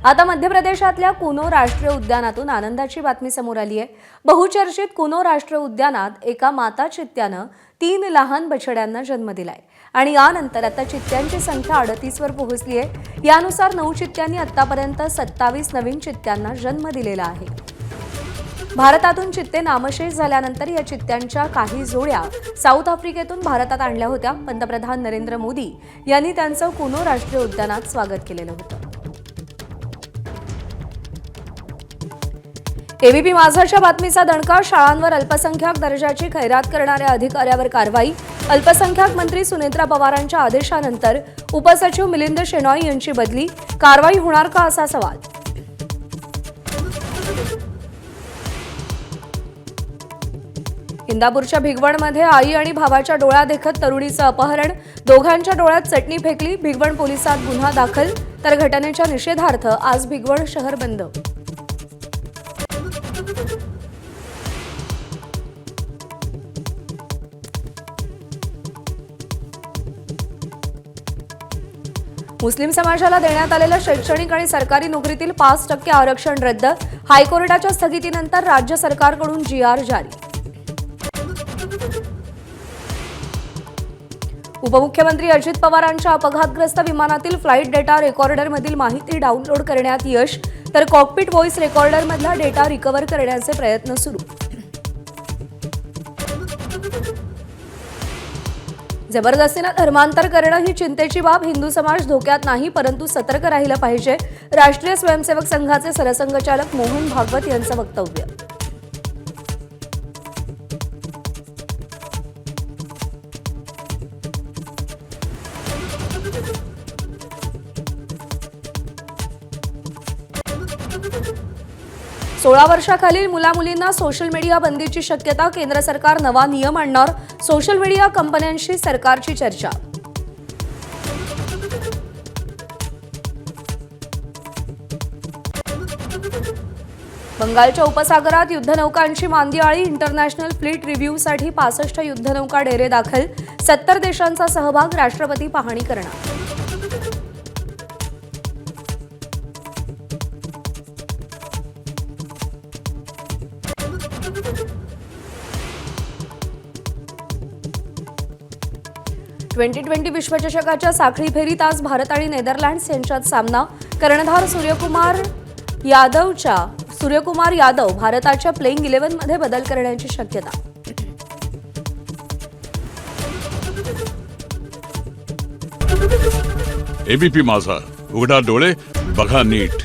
आता मध्य प्रदेशातल्या कुनो राष्ट्रीय उद्यानातून आनंदाची बातमी समोर आली आहे। बहुचर्चित कुनो राष्ट्रीय उद्यानात एका माता चित्त्यानं 3 लहान बछड्यांना जन्म दिलाय आणि यानंतर आता चित्त्यांची संख्या 38 वर पोहोचली आहे। यानुसार 9 चित्त्यांनी आतापर्यंत 27 नवीन चित्त्यांना जन्म दिलेला आहे। भारतातून चित्ते नामशेष झाल्यानंतर या चित्त्यांच्या काही जोड्या साऊथ आफ्रिकेतून भारतात आणल्या होत्या। पंतप्रधान नरेंद्र मोदी यांनी त्यांचं कुनो राष्ट्रीय उद्यानात स्वागत केलेलं होतं। एबीपी माझाच्या बातमीचा दणका। शाळांवर अल्पसंख्याक दर्जाची खैरात करणाऱ्या अधिकाऱ्यावर कारवाई। अल्पसंख्याक मंत्री सुनेत्रा पवारांच्या आदेशानंतर उपसचिव मिलिंद शेनॉय यांची बदली। कारवाई होणार का असा सवाल। इंदापूरच्या भिगवणमध्ये आई आणि भावाच्या डोळा देखत तरुणीचं अपहरण। दोघांच्या डोळ्यात चटणी फेकली। भिगवण पोलिसात गुन्हा दाखल। तर घटनेच्या निषेधार्थ आज भिगवण शहर बंद। मुस्लिम समाजाला देण्यात आलेलं शैक्षणिक आणि सरकारी नोकरीतील 5% आरक्षण रद्द। हायकोर्टाच्या स्थगितीनंतर राज्य सरकारकडून GR जारी। उपमुख्यमंत्री अजित पवारांच्या अपघातग्रस्त विमानातील फ्लाईट डेटा रेकॉर्डरमधील माहिती डाउनलोड करण्यात यश। तर कॉकपिट व्हॉइस रेकॉर्डरमधला डेटा रिकव्हर करण्याचे प्रयत्न सुरू। जबरदस्तीनं धर्मांतर करणं ही चिंतेची बाब। हिंदू समाज धोक्यात नाही, परंतु सतर्क राहिलं पाहिजे। राष्ट्रीय स्वयंसेवक संघाचे सरसंघचालक मोहन भागवत यांचं वक्तव्य। सोळा वर्षाखालील मुलामुलींना सोशल मीडिया बंदीची शक्यता। केंद्र सरकार नवा नियम आणणार। सोशल मीडिया कंपन्यांशी सरकारची चर्चा। बंगालच्या उपसागरात युद्धनौकांची मांदियाळी। इंटरनॅशनल फ्लीट रिव्ह्यूसाठी 65 युद्धनौका डेरे दाखल। 70 देशांचा सहभाग। राष्ट्रपती पाहणी करणार। T20 विश्वचषकाच्या साखळी फेरीत आज भारत आणि नेदरलँड्स यांच्यात सामना। कर्णधार सूर्यकुमार यादव भारताच्या प्लेइंग 11 मध्ये बदल करण्याची शक्यता। एबीपी माझा, उघडा डोळे बघा नीट।